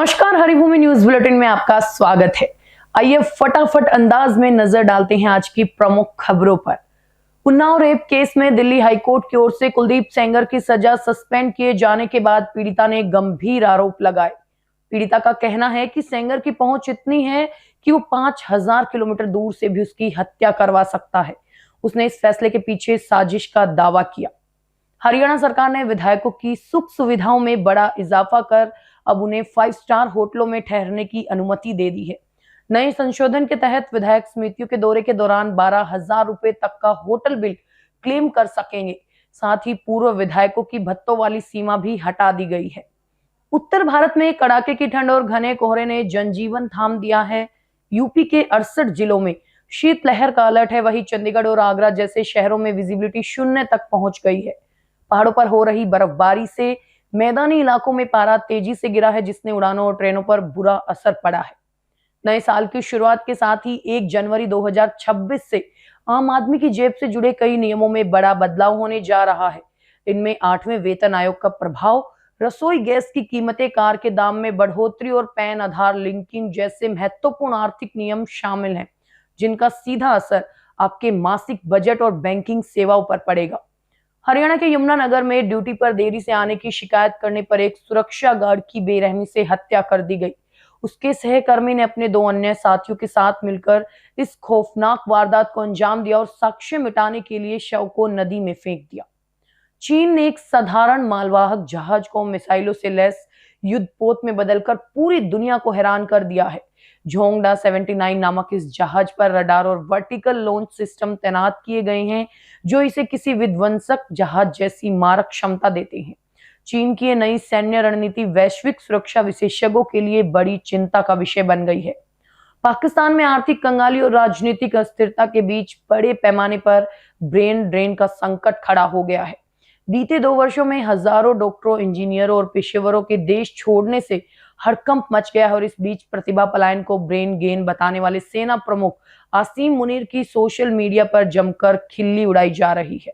नमस्कार, Haribhoomi news bulletin में आपका स्वागत है। आइए फटाफट अंदाज में नजर डालते हैं आज की प्रमुख खबरों पर। उन्नाव रेप केस में दिल्ली हाईकोर्ट की ओर से कुलदीप सेंगर की सजा सस्पेंड किए जाने के बाद पीड़िता ने गंभीर आरोप लगाए। पीड़िता का कहना है कि सेंगर की पहुंच इतनी है कि वो 5000 किलोमीटर दूर से भी उसकी हत्या करवा सकता है। उसने इस फैसले के पीछे साजिश का दावा किया। हरियाणा सरकार ने विधायकों की सुख सुविधाओं में बड़ा इजाफा कर अब उन्हें 5 स्टार होटलों में ठहरने की अनुमति दे दी है। नए संशोधन के तहत विधायक समितियों के दौरे के दौरान 12,000 रुपए तक का होटल बिल क्लेम कर सकेंगे। साथ ही पूर्व विधायकों की भत्तों वाली सीमा भी हटा दी गई है। उत्तर भारत में कड़ाके की ठंड और घने कोहरे ने जनजीवन थाम दिया है। यूपी के 68 जिलों में शीतलहर का अलर्ट है। वहीं चंडीगढ़ और आगरा जैसे शहरों में विजिबिलिटी 0 तक पहुंच गई है। पहाड़ों पर हो रही बर्फबारी से मैदानी इलाकों में पारा तेजी से गिरा है, जिसने उड़ानों और ट्रेनों पर बुरा असर पड़ा है। नए साल की शुरुआत के साथ ही 1 जनवरी 2026 से आम आदमी की जेब से जुड़े कई नियमों में बड़ा बदलाव होने जा रहा है। इनमें 8वें वेतन आयोग का प्रभाव, रसोई गैस की कीमतें, कार के दाम में बढ़ोतरी और पैन आधार लिंकिंग जैसे महत्वपूर्ण आर्थिक नियम शामिल हैं, जिनका सीधा असर आपके मासिक बजट और बैंकिंग सेवाओं पर पड़ेगा। हरियाणा के यमुनानगर में ड्यूटी पर देरी से आने की शिकायत करने पर एक सुरक्षा गार्ड की बेरहमी से हत्या कर दी गई। उसके सहकर्मी ने अपने 2 अन्य साथियों के साथ मिलकर इस खौफनाक वारदात को अंजाम दिया और साक्ष्य मिटाने के लिए शव को नदी में फेंक दिया। चीन ने एक साधारण मालवाहक जहाज को मिसाइलों से लैस युद्धपोत में बदलकर पूरी दुनिया को हैरान कर दिया है। झोंगडा 79 नामक इस जहाज पर रडार और वर्टिकल लॉन्च सिस्टम तैनात किए गए हैं, जो इसे किसी विध्वंसक जहाज जैसी मारक क्षमता देते हैं। चीन की ये नई सैन्य रणनीति वैश्विक सुरक्षा विशेषज्ञों के लिए बड़ी चिंता का विषय बन गई है। पाकिस्तान में आर्थिक कंगाली और राजनीतिक अस्थिरता के बीच बड़े पैमाने पर ब्रेन ड्रेन का संकट खड़ा हो गया है। बीते 2 वर्षों में हजारों डॉक्टरों, इंजीनियरों और पेशेवरों के देश छोड़ने से हड़कंप मच गया है और इस बीच प्रतिभा पलायन को ब्रेन गेन बताने वाले सेना प्रमुख आसिम मुनीर की सोशल मीडिया पर जमकर खिल्ली उड़ाई जा रही है।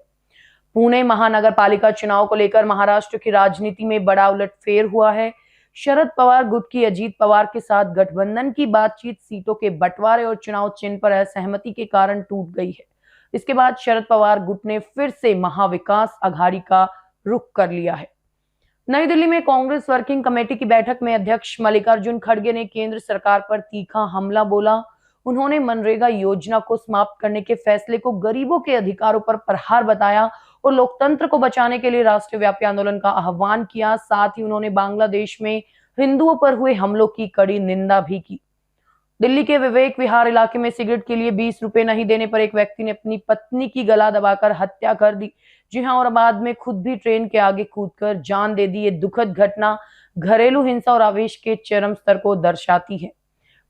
पुणे महानगर पालिका चुनाव को लेकर महाराष्ट्र की राजनीति में बड़ा उलटफेर हुआ है। शरद पवार गुट की अजीत पवार के साथ गठबंधन की बातचीत सीटों के बंटवारे और चुनाव चिन्ह पर असहमति के कारण टूट गई है। इसके बाद शरद पवार गुट ने फिर से महाविकास अघाड़ी का रुख कर लिया है। नई दिल्ली में कांग्रेस वर्किंग कमेटी की बैठक में अध्यक्ष मल्लिकार्जुन खड़गे ने केंद्र सरकार पर तीखा हमला बोला। उन्होंने मनरेगा योजना को समाप्त करने के फैसले को गरीबों के अधिकारों पर प्रहार बताया और लोकतंत्र को बचाने के लिए राष्ट्रव्यापी आंदोलन का आह्वान किया। साथ ही उन्होंने बांग्लादेश में हिंदुओं पर हुए हमलों की कड़ी निंदा भी की। दिल्ली के विवेक विहार इलाके में सिगरेट के लिए 20 रुपए नहीं देने पर एक व्यक्ति ने अपनी पत्नी की गला दबाकर हत्या कर दी। जी हां, और बाद में खुद भी ट्रेन के आगे कूदकर जान दे दी। ये दुखद घटना घरेलू हिंसा और आवेश के चरम स्तर को दर्शाती है।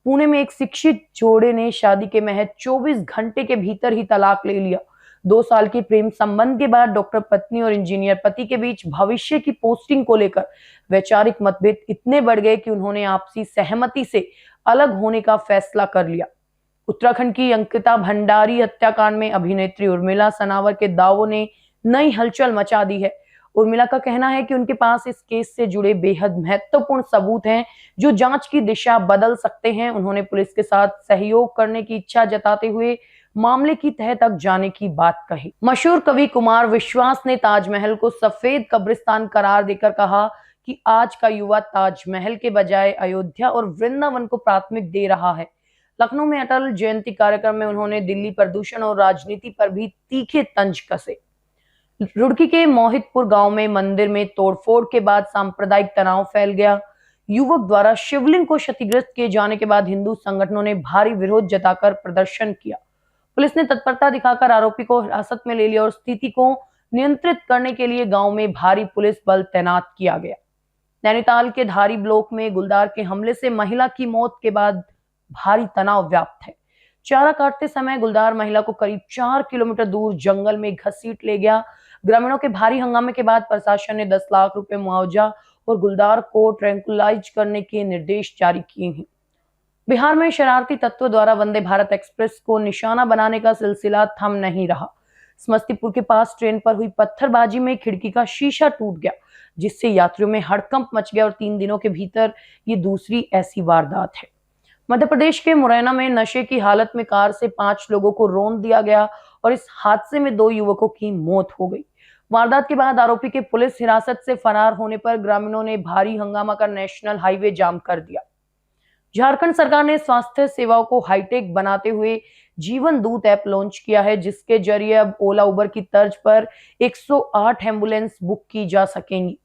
पुणे में एक शिक्षित जोड़े ने शादी के महज 24 घंटे के भीतर ही तलाक ले लिया। 2 साल के प्रेम संबंध के बाद डॉक्टर पत्नी और इंजीनियर पति के बीच भविष्य की पोस्टिंग को लेकर वैचारिक मतभेद इतने बढ़ गए कि उन्होंने आपसी सहमति से अलग होने का फैसला कर लिया। उत्तराखंड की अंकिता भंडारी हत्याकांड में अभिनेत्री उर्मिला सनावर के दावों ने नई हलचल मचा दी है। उर्मिला का कहना है कि उनके पास इस केस से जुड़े बेहद महत्वपूर्ण सबूत हैं, जो जांच की दिशा बदल सकते हैं। उन्होंने पुलिस के साथ सहयोग करने की इच्छा जताते हुए मामले की तह तक जाने की बात कही। मशहूर कवि कुमार विश्वास ने ताजमहल को सफेद कब्रिस्तान करार देकर कहा कि आज का युवा ताजमहल के बजाय अयोध्या और वृंदावन को प्राथमिक दे रहा है। लखनऊ में अटल जयंती कार्यक्रम में उन्होंने दिल्ली प्रदूषण और राजनीति पर भी तीखे तंज कसे। रुड़की के मोहितपुर गांव में मंदिर में तोड़फोड़ के बाद सांप्रदायिक तनाव फैल गया। युवक द्वारा शिवलिंग को क्षतिग्रस्त किए जाने के बाद हिंदू संगठनों ने भारी विरोध जताकर प्रदर्शन किया। पुलिस ने तत्परता दिखाकर आरोपी को हिरासत में ले लिया और स्थिति को नियंत्रित करने के लिए गांव में भारी पुलिस बल तैनात किया गया। नैनीताल के धारी ब्लॉक में गुलदार के हमले से महिला की मौत के बाद भारी तनाव व्याप्त है। चारा काटते समय गुलदार महिला को करीब 4 किलोमीटर दूर जंगल में घसीट ले गया। ग्रामीणों के भारी हंगामे के बाद प्रशासन ने 10 लाख रुपए मुआवजा और गुलदार को ट्रैंकुलाइज करने के निर्देश जारी किए हैं। बिहार में शरारती तत्वों द्वारा वंदे भारत एक्सप्रेस को निशाना बनाने का सिलसिला थम नहीं रहा। समस्तीपुर के पास ट्रेन पर हुई पत्थरबाजी में खिड़की का शीशा टूट गया, जिससे यात्रियों में हड़कंप मच गया और 3 दिनों के भीतर ये दूसरी ऐसी वारदात है। मध्य प्रदेश के मुरैना में नशे की हालत में कार से 5 लोगों को रौंद दिया गया और इस हादसे में 2 युवकों की मौत हो गई। वारदात के बाद आरोपी के पुलिस हिरासत से फरार होने पर ग्रामीणों ने भारी हंगामा कर नेशनल हाईवे जाम कर दिया। झारखंड सरकार ने स्वास्थ्य सेवाओं को हाईटेक बनाते हुए जीवन दूत ऐप लॉन्च किया है, जिसके जरिए अब ओला उबर की तर्ज पर 108 एम्बुलेंस बुक की जा सकेंगी।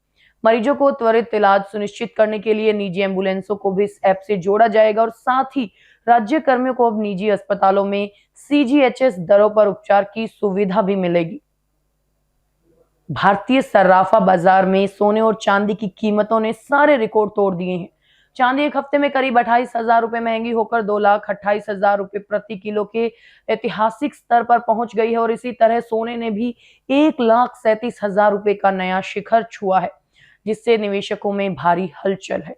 मरीजों को त्वरित इलाज सुनिश्चित करने के लिए निजी एम्बुलेंसों को भी इस ऐप से जोड़ा जाएगा और साथ ही राज्य कर्मियों को अब निजी अस्पतालों में CGHS दरों पर उपचार की सुविधा भी मिलेगी। भारतीय सर्राफा बाजार में सोने और चांदी की कीमतों ने सारे रिकॉर्ड तोड़ दिए हैं। चांदी एक हफ्ते में करीब 28,000 रुपए महंगी होकर 2,28,000 रुपए प्रति किलो के ऐतिहासिक स्तर पर पहुंच गई है और इसी तरह सोने ने भी 1,37,000 रुपए का नया शिखर छुआ है, जिससे निवेशकों में भारी हलचल है।